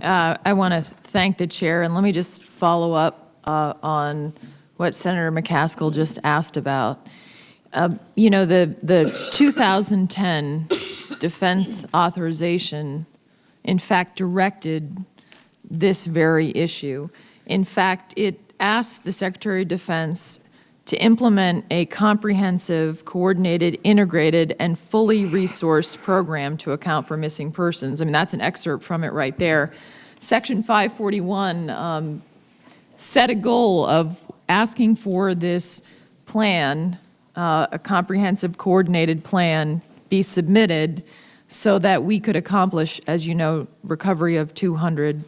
I want to thank the chair, and let me just follow up on what Senator McCaskill just asked about. You know, the 2010 defense authorization, in fact, directed this very issue. In fact, it asked the Secretary of Defense to implement a comprehensive, coordinated, integrated, and fully resourced program to account for missing persons. I mean, that's an excerpt from it right there. Section 541 set a goal of asking for this plan, a comprehensive, coordinated plan, be submitted so that we could accomplish, as you know, recovery of 200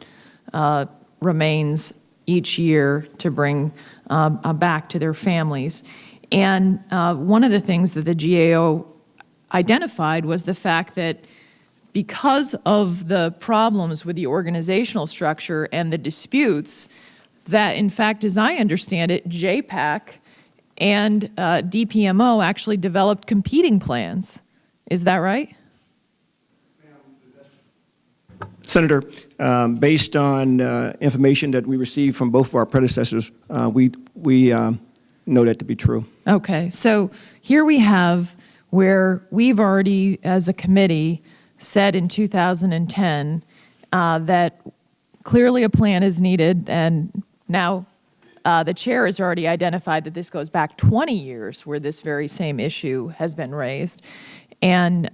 remains each year to bring back to their families. And one of the things that the GAO identified was the fact that because of the problems with the organizational structure and the disputes, that in fact, as I understand it, JPAC and DPMO actually developed competing plans. Is that right? Senator, based on information that we received from both of our predecessors, we know that to be true. Okay, so here we have where we've already, as a committee, said in 2010 that clearly a plan is needed, and now the chair has already identified that this goes back 20 years where this very same issue has been raised. And,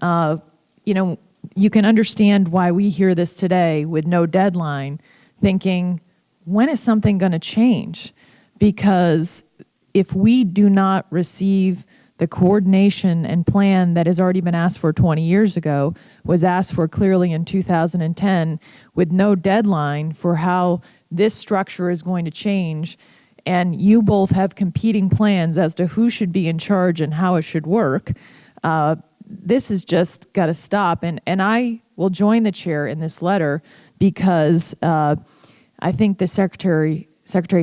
you know, you can understand why we hear this today with no deadline, thinking, when is something going to change? Because if we do not receive the coordination and plan that has already been asked for 20 years ago, was asked for clearly in 2010, with no deadline for how this structure is going to change, and you both have competing plans as to who should be in charge and how it should work, this has just got to stop. And I will join the chair in this letter because I think the Secretary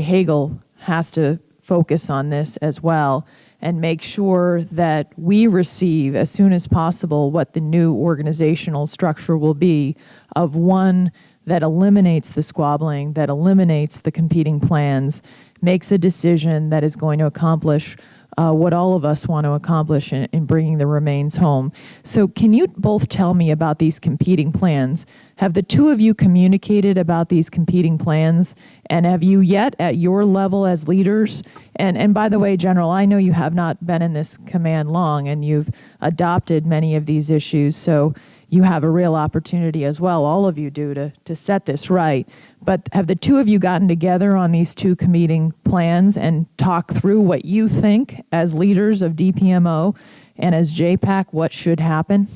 Hagel has to focus on this as well and make sure that we receive as soon as possible what the new organizational structure will be, of one that eliminates the squabbling, that eliminates the competing plans, makes a decision that is going to accomplish what all of us want to accomplish in bringing the remains home. So can you both tell me about these competing plans? Have the two of you communicated about these competing plans? And have you yet, at your level as leaders, and by the way, General, I know you have not been in this command long and you've adopted many of these issues, so you have a real opportunity as well, all of you do, to set this right. But have the two of you gotten together on these two competing plans and talk through what you think as leaders of DPMO and as JPAC, what should happen?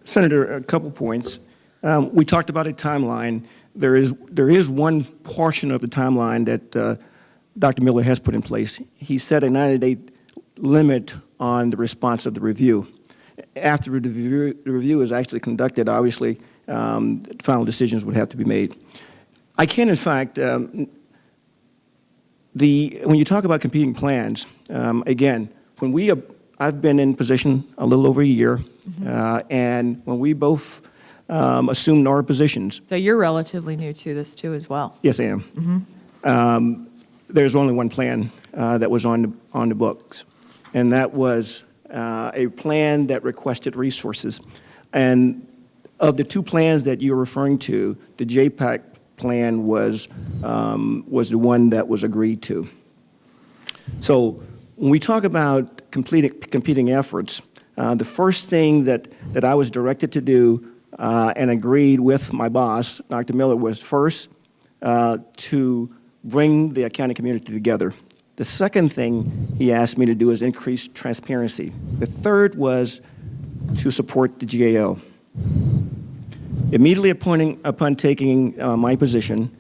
Senator, a couple points. We talked about a timeline. There is one portion of the timeline that Dr. Miller has put in place. He set a 90-day limit on the response of the review. After the review is actually conducted, obviously, final decisions would have to be made. I can, in fact, when you talk about competing plans, again, when I've been in position a little over a year, and when we both assumed our positions. So you're relatively new to this too as well. Yes, I am. There's only one plan that was on the books, and that was a plan that requested resources. And of the two plans that you're referring to, the JPAC plan was the one that was agreed to. So when we talk about competing efforts, the first thing that I was directed to do and agreed with my boss, Dr. Miller, was first to bring the accounting community together. The second thing he asked me to do is increase transparency. The third was to support the GAO. Immediately upon taking my position,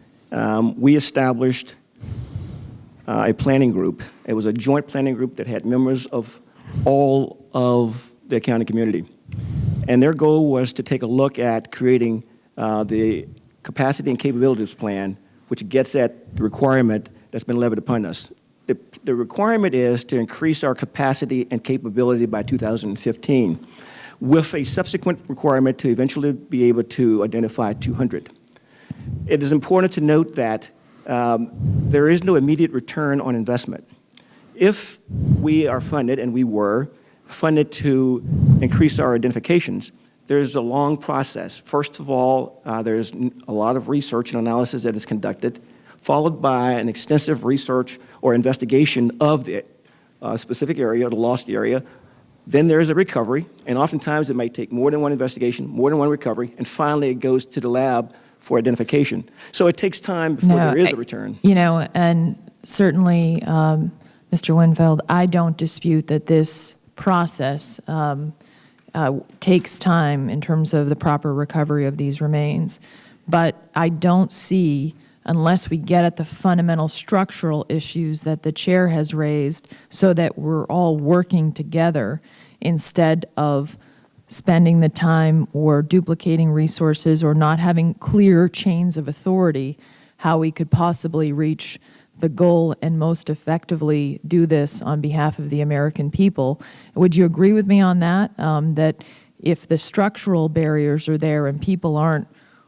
we established a planning group. It was a joint planning group that had members of all of the accounting community. And their goal was to take a look at creating the capacity and capabilities plan, which gets at the requirement that's been levied upon us. The requirement is to increase our capacity and capability by 2015, with a subsequent requirement to eventually be able to identify 200. It is important to note that there is no immediate return on investment. If we are funded, and we were funded to increase our identifications, there's a long process. First of all, there's a lot of research and analysis that is conducted, followed by an extensive research or investigation of the specific area, the lost area. Then there's a recovery, and oftentimes it might take more than one investigation, more than one recovery, and finally it goes to the lab for identification. So it takes time before there is a return. You know, and certainly, Mr. Winfield, I don't dispute that this process takes time in terms of the proper recovery of these remains. But I don't see, unless we get at the fundamental structural issues that the chair has raised so that we're all working together instead of spending the time or duplicating resources or not having clear chains of authority, how we could possibly reach the goal and most effectively do this on behalf of the American people. Would you agree with me on that? That if the structural barriers are there and people aren't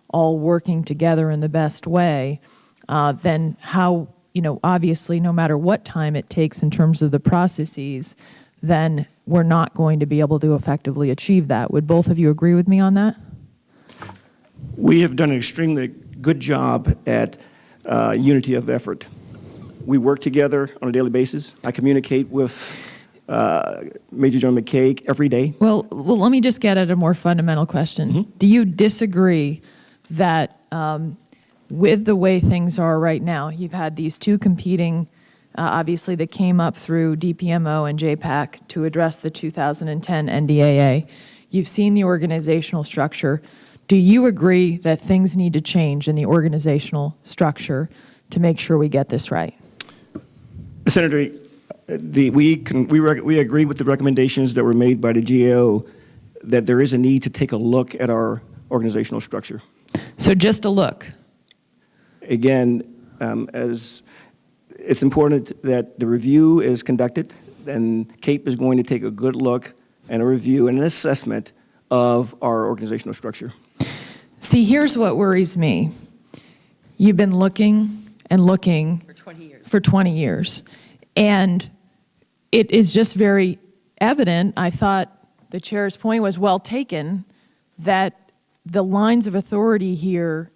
all working together in the best way, then how, you know, obviously no matter what time it takes in terms of the processes, then we're not going to be able to effectively achieve that. Would both of you agree with me on that? We have done an extremely good job at unity of effort. We work together on a daily basis. I communicate with Major General McKay every day. Well, let me just get at a more fundamental question. Mm-hmm. Do you disagree that with the way things are right now, you've had these two competing, obviously, that came up through DPMO and JPAC to address the 2010 NDAA. You've seen the organizational structure. Do you agree that things need to change in the organizational structure to make sure we get this right? Senator, we agree with the recommendations that were made by the GAO that there is a need to take a look at our organizational structure. So just a look. Again, as it's important that the review is conducted, and CAPE is going to take a good look and a review and an assessment of our organizational structure. See, here's what worries me. You've been looking and looking for 20 years. And it is just very evident, I thought the chair's point was well taken, that the lines of authority here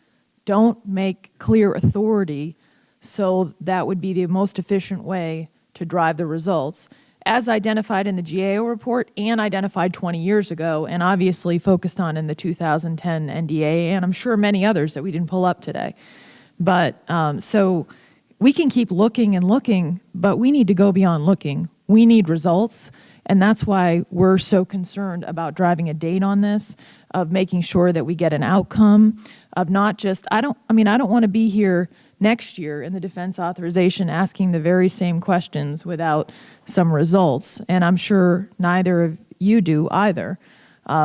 don't make clear authority, so that would be the most efficient way to drive the results, as identified in the GAO report and identified 20 years ago, and obviously focused on in the 2010 NDA, and I'm sure many others that we didn't pull up today. But so we can keep looking and looking, but we need to go beyond looking. We need results, and that's why we're so concerned about driving a date on this, of making sure that we get an outcome, of not just, I don't want to be here next year in the defense authorization asking the very same questions without some results, and I'm sure neither of you do either.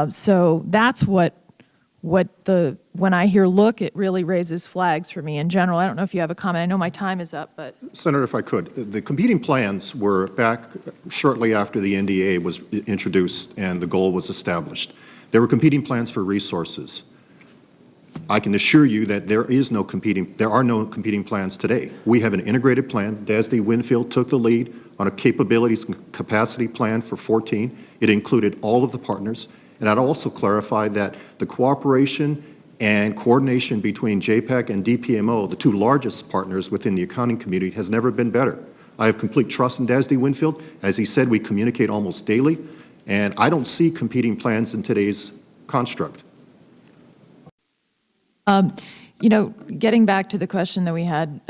So that's when I hear look, it really raises flags for me in general. I don't know if you have a comment. I know my time is up, but. Senator, if I could, the competing plans were back shortly after the NDA was introduced and the goal was established. There were competing plans for resources. I can assure you that there are no competing plans today. We have an integrated plan. DASD Winfield took the lead on a capabilities and capacity plan for 14. It included all of the partners. And I'd also clarify that the cooperation and coordination between JPAC and DPMO, the two largest partners within the accounting community, has never been better. I have complete trust in DASD Winfield. As he said, we communicate almost daily, and I don't see competing plans in today's construct. You know, getting back to the question that we had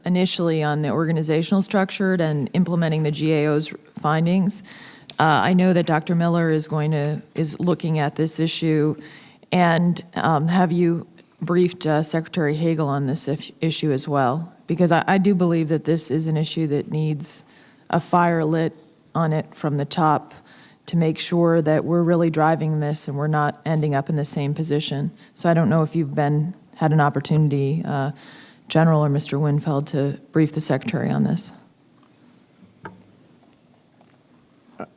initially on the organizational structure and implementing the GAO's findings, I know that Dr. Miller is looking at this issue, and have you briefed Secretary Hagel on this issue as well? Because I do believe that this is an issue that needs a fire lit on it from the top to make sure that we're really driving this and we're not ending up in the same position. So I don't know if you've had an opportunity, General or Mr. Winfield, to brief the Secretary on this.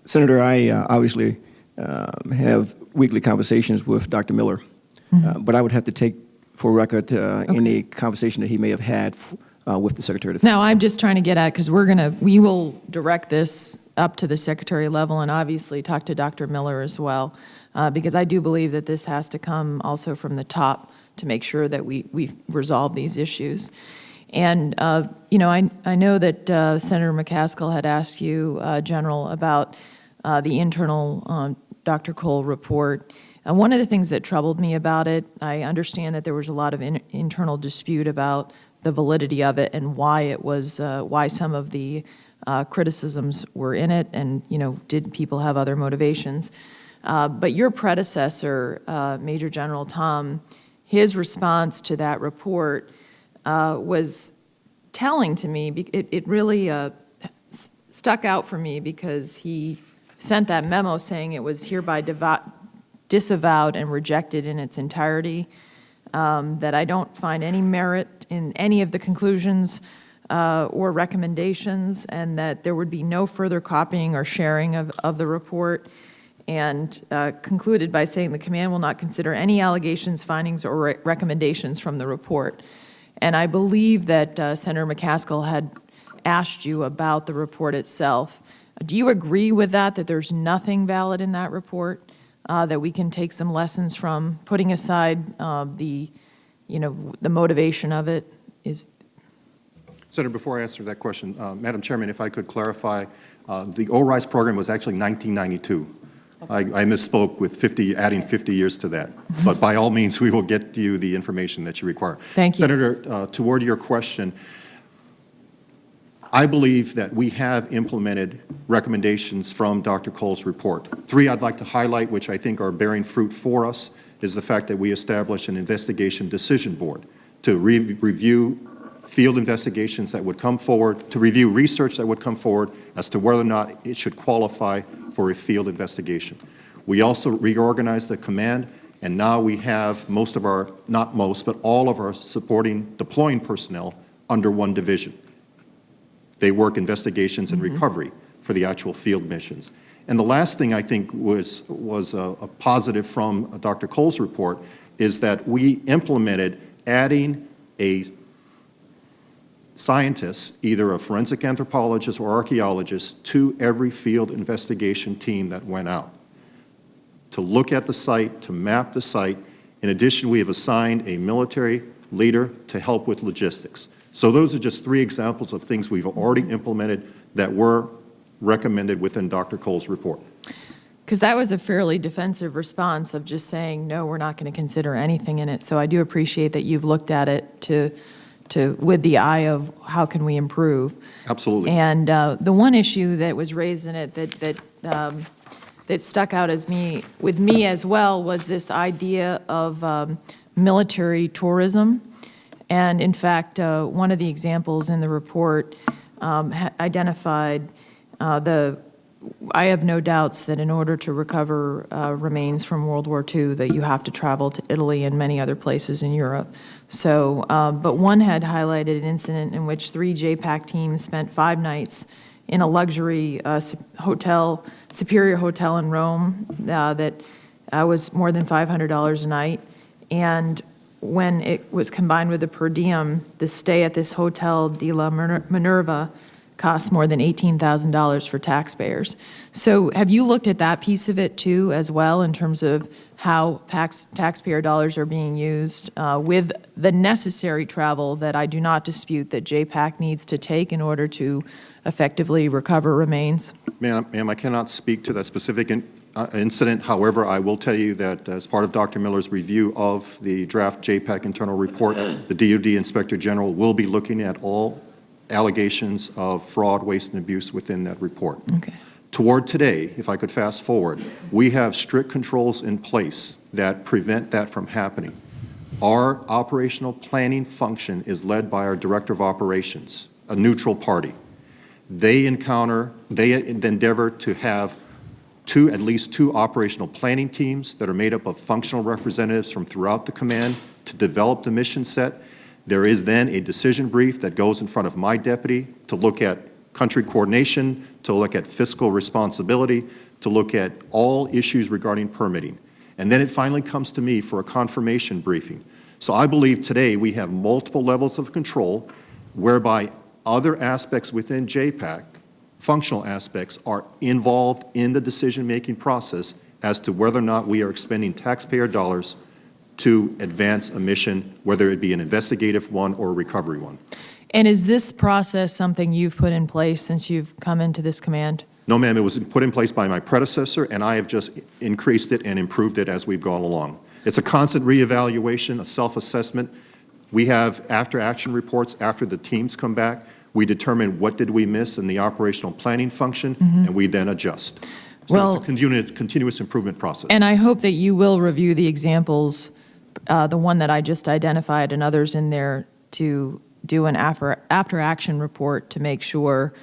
Senator, I obviously have weekly conversations with Dr. Miller, but I would have to take for record any conversation that he may have had with the Secretary of Defense. No, I'm just trying to get at, because we will direct this up to the secretary level and obviously talk to Dr. Miller as well, because I do believe that this has to come also from the top to make sure that we resolve these issues. And, you know, I know that Senator McCaskill had asked you, General, about the internal Dr. Cole report. One of the things that troubled me about it, I understand that there was a lot of internal dispute about the validity of it and why it was, why some of the criticisms were in it, and, you know, did people have other motivations? But your predecessor, Major General Tom, his response to that report was telling to me. It really stuck out for me, because he sent that memo saying it was hereby disavowed and rejected in its entirety, that I don't find any merit in any of the conclusions or recommendations, and that there would be no further copying or sharing of the report, and concluded by saying the command will not consider any allegations, findings, or recommendations from the report. And I believe that Senator McCaskill had asked you about the report itself. Do you agree with that there's nothing valid in that report, that we can take some lessons from, putting aside the motivation of it? Senator, before I answer that question, Madam Chairman, if I could clarify, the ORISE program was actually 1992. I misspoke with adding 50 years to that. But by all means, we will get you the information that you require. Thank you. Senator, toward your question, I believe that we have implemented recommendations from Dr. Cole's report. 3 I'd like to highlight, which I think are bearing fruit for us, is the fact that we established an investigation decision board to review field investigations that would come forward, to review research that would come forward as to whether or not it should qualify for a field investigation. We also reorganized the command, and now we have most of our, not most, but all of our supporting deploying personnel under one division. They work investigations and recovery for the actual field missions. And the last thing I think was a positive from Dr. Cole's report is that we implemented adding a scientist, either a forensic anthropologist or archaeologist, to every field investigation team that went out to look at the site, to map the site. In addition, we have assigned a military leader to help with logistics. So those are just 3 examples of things we've already implemented that were recommended within Dr. Cole's report. Because that was a fairly defensive response of just saying, no, we're not going to consider anything in it. So I do appreciate that you've looked at it with the eye of how can we improve. Absolutely. And the one issue that was raised in it that stuck out with me as well was this idea of military tourism. And in fact, one of the examples in the report identified I have no doubts that in order to recover remains from World War II, that you have to travel to Italy and many other places in Europe. So, but one had highlighted an incident in which 3 JPAC teams spent 5 nights in a luxury hotel, Superior Hotel in Rome, that was more than $500 a night. And when it was combined with the per diem, the stay at this Hotel de la Minerva costs more than $18,000 for taxpayers. So have you looked at that piece of it too as well, in terms of how taxpayer dollars are being used with the necessary travel that I do not dispute that JPAC needs to take in order to effectively recover remains? Ma'am, I cannot speak to that specific incident. However, I will tell you that as part of Dr. Miller's review of the draft JPAC internal report, the DoD Inspector General will be looking at all allegations of fraud, waste, and abuse within that report. Okay. Toward today, if I could fast forward, we have strict controls in place that prevent that from happening. Our operational planning function is led by our Director of Operations, a neutral party. They endeavor to have at least two operational planning teams that are made up of functional representatives from throughout the command to develop the mission set. There is then a decision brief that goes in front of my deputy to look at country coordination, to look at fiscal responsibility, to look at all issues regarding permitting. And then it finally comes to me for a confirmation briefing. So I believe today we have multiple levels of control whereby other aspects within JPAC, functional aspects, are involved in the decision-making process as to whether or not we are expending taxpayer dollars to advance a mission, whether it be an investigative one or a recovery one. And is this process something you've put in place since you've come into this command? No, ma'am, it was put in place by my predecessor, and I have just increased it and improved it as we've gone along. It's a constant reevaluation, a self-assessment. We have after-action reports after the teams come back. We determine what did we miss in the operational planning function, and we then adjust. So Well, it's a continuous improvement process. And I hope that you will review the examples, the one that I just identified and others in there, to do an after-action report to make sure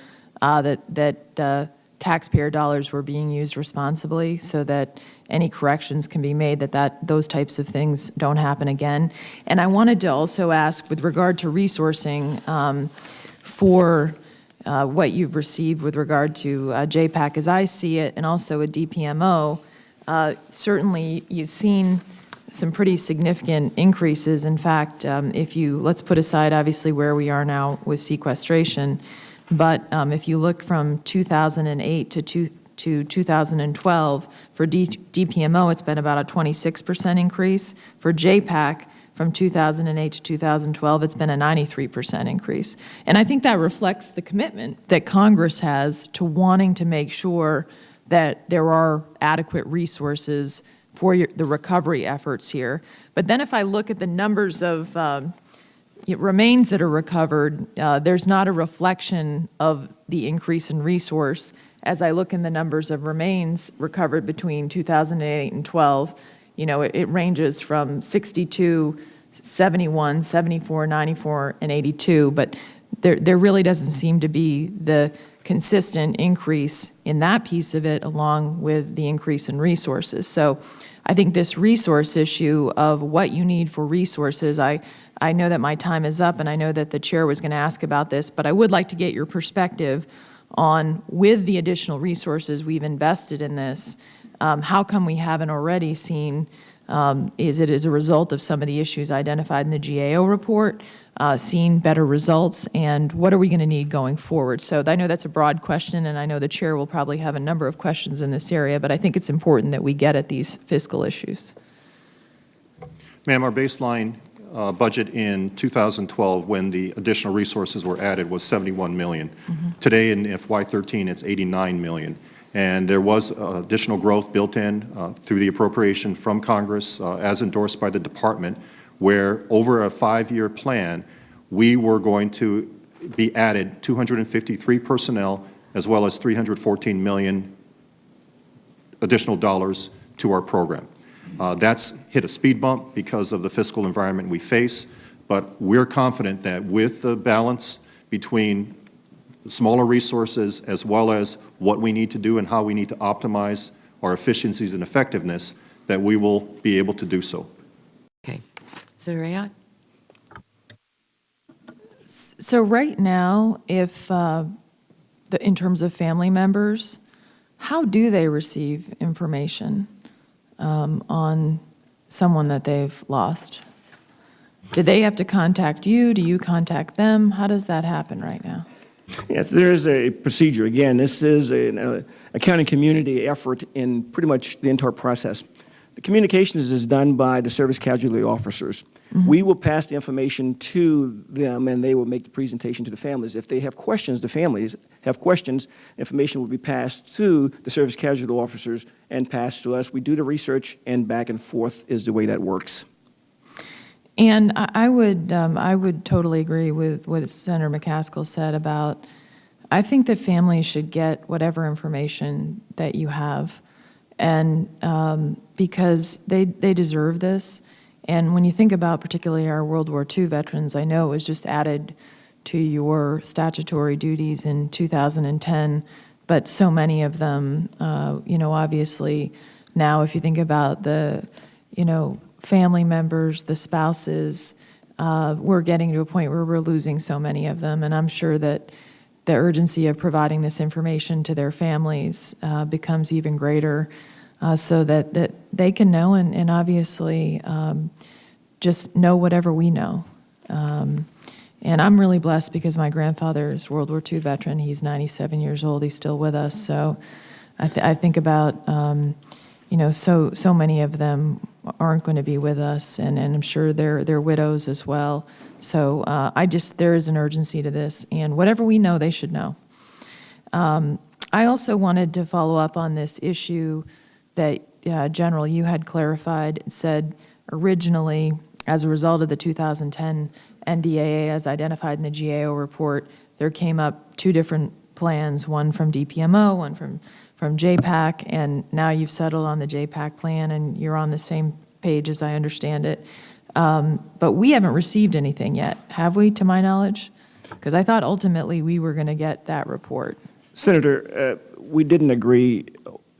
that taxpayer dollars were being used responsibly, so that any corrections can be made, that those types of things don't happen again. And I wanted to also ask, with regard to resourcing, for what you've received with regard to JPAC, as I see it, and also a DPMO, certainly you've seen some pretty significant increases. In fact, let's put aside obviously where we are now with sequestration, but if you look from 2008 to 2012, for DPMO, it's been about a 26% increase. For JPAC, from 2008 to 2012, it's been a 93% increase. And I think that reflects the commitment that Congress has to wanting to make sure that there are adequate resources for the recovery efforts here. But then if I look at the numbers of remains that are recovered, there's not a reflection of the increase in resource. As I look in the numbers of remains recovered between 2008 and 12, it ranges from 62, 71, 74, 94, and 82, but there really doesn't seem to be the consistent increase in that piece of it along with the increase in resources. So I think this resource issue of what you need for resources, I know that my time is up, and I know that the chair was going to ask about this, but I would like to get your perspective on, with the additional resources we've invested in this, how come we haven't already seen, is it as a result of some of the issues identified in the GAO report, seen better results, and what are we going to need going forward? So I know that's a broad question, and I know the chair will probably have a number of questions in this area, but I think it's important that we get at these fiscal issues. Ma'am, our baseline budget in 2012, when the additional resources were added, was $71 million. Today in FY13, it's $89 million. And there was additional growth built in through the appropriation from Congress, as endorsed by the department, where over a 5-year plan, we were going to be added 253 personnel, as well as $314 million additional dollars to our program. That's hit a speed bump because of the fiscal environment we face, but we're confident that with the balance between smaller resources as well as what we need to do and how we need to optimize our efficiencies and effectiveness, that we will be able to do so. Okay. Senator Ayotte? So right now, if in terms of family members, how do they receive information on someone that they've lost? Do they have to contact you? Do you contact them? How does that happen right now? Yes, there is a procedure. Again, this is a county community effort in pretty much the entire process. The communications is done by the service casualty officers. We will pass the information to them, and they will make the presentation to the families. If they have questions, the families have questions, information will be passed to the service casualty officers and passed to us. We do the research, and back and forth is the way that works. And I would totally agree with what Senator McCaskill said about, I think that families should get whatever information that you have, and because they deserve this. And when you think about particularly our World War II veterans, I know it was just added to your statutory duties in 2010, but so many of them, obviously now if you think about the, family members, the spouses, we're getting to a point where we're losing so many of them, and I'm sure that the urgency of providing this information to their families becomes even greater. so that they can know and obviously just know whatever we know. And I'm really blessed because my grandfather is World War II veteran. He's 97 years old. He's still with us. So I think about, so many of them aren't going to be with us, and I'm sure they're widows as well. So there is an urgency to this, and whatever we know, they should know. I also wanted to follow up on this issue that, General, you had clarified, said originally, as a result of the 2010 NDAA as identified in the GAO report, there came up two different plans, one from DPMO, one from JPAC, and now you've settled on the JPAC plan and you're on the same page as I understand it. But we haven't received anything yet, have we, to my knowledge? Because I thought ultimately we were going to get that report. Senator, we didn't agree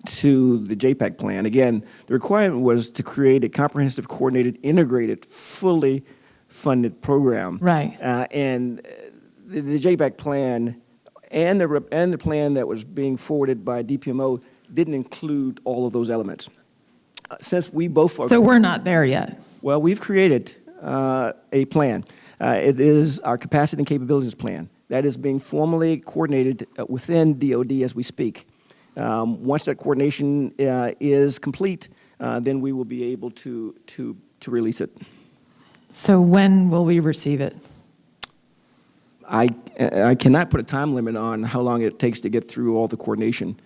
to the JPAC plan. Again, the requirement was to create a comprehensive, coordinated, integrated, fully funded program. Right. And the JPAC plan and the plan that was being forwarded by DPMO didn't include all of those elements. Since we both are... So we're not there yet. Well, we've created a plan. It is our capacity and capabilities plan. That is being formally coordinated within DOD as we speak. Once that coordination is complete, then we will be able to release it. So when will we receive it? I cannot put a time limit on how long it takes to get through all the coordination.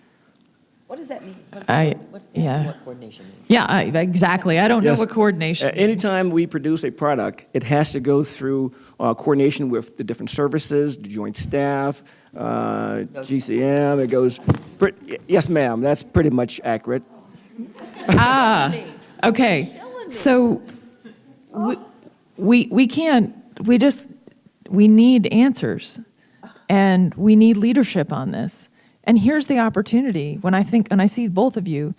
What does that mean? What coordination mean? Yeah, exactly. I don't know Yes. what coordination means. Anytime we produce a product, it has to go through coordination with the different services, the joint staff, GCM. It goes, yes, ma'am, that's pretty much accurate. Okay. So we can't, we need answers, and we need leadership on this. And here's the opportunity. When I see both of you,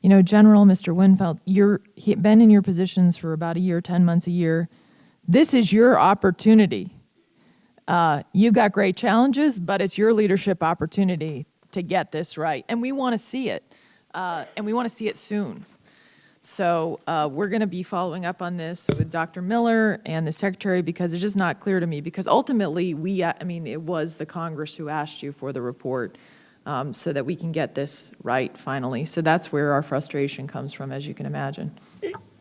General, Mr. Winfeld, you've been in your positions for about a year, 10 months a year. This is your opportunity. You've got great challenges, but it's your leadership opportunity to get this right. And we want to see it, and we want to see it soon. So we're going to be following up on this with Dr. Miller and the Secretary, because it's just not clear to me, because ultimately it was the Congress who asked you for the report so that we can get this right finally. So that's where our frustration comes from, as you can imagine.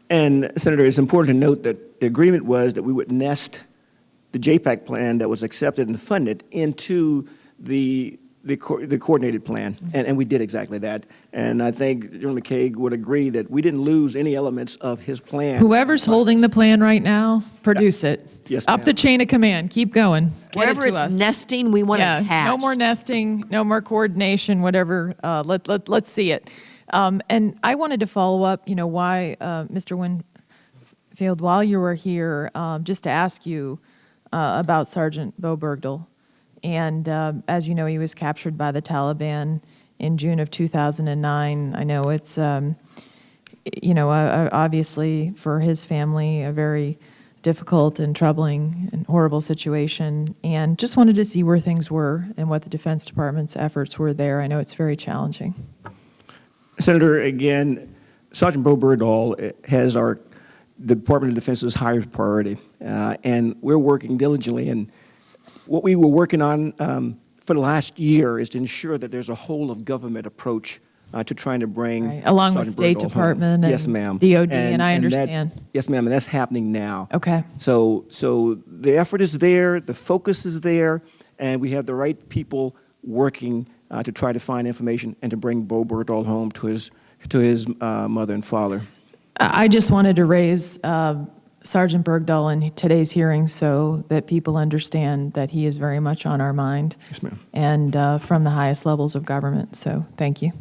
And Senator, it's important to note that the agreement was that we would nest the JPAC plan that was accepted and funded into the coordinated plan, and we did exactly that. And I think General McCaig would agree that we didn't lose any elements of his plan. Whoever's holding the plan right now, produce it. Yes, Up ma'am. the chain of command. Keep going. Get Wherever it to it's us. nesting, we want to catch. No more nesting, no more coordination, whatever. Let's see it. And I wanted to follow up, why, Mr. Winfield, while you were here, just to ask you about Sergeant Bo Bergdahl. And as you know, he was captured by the Taliban in June of 2009. I know it's, obviously for his family, a very difficult and troubling and horrible situation. And just wanted to see where things were and what the Defense Department's efforts were there. I know it's very challenging. Senator, again, Sergeant Bo Bergdahl has the Department of Defense's highest priority, and we're working diligently. And what we were working on for the last year is to ensure that there's a whole of government approach to trying to bring Right. Along with Sergeant State Bergdahl Department home. and Yes, ma'am. DOD, and I that- understand. yes, ma'am, and that's happening now. Okay. So the effort is there, the focus is there, and we have the right people working to try to find information and to bring Bo Bergdahl home to his mother and father. I just wanted to raise Sergeant Bergdahl in today's hearing so that people understand that he is very much on our mind. Yes, ma'am. And from the highest levels of government. So thank you.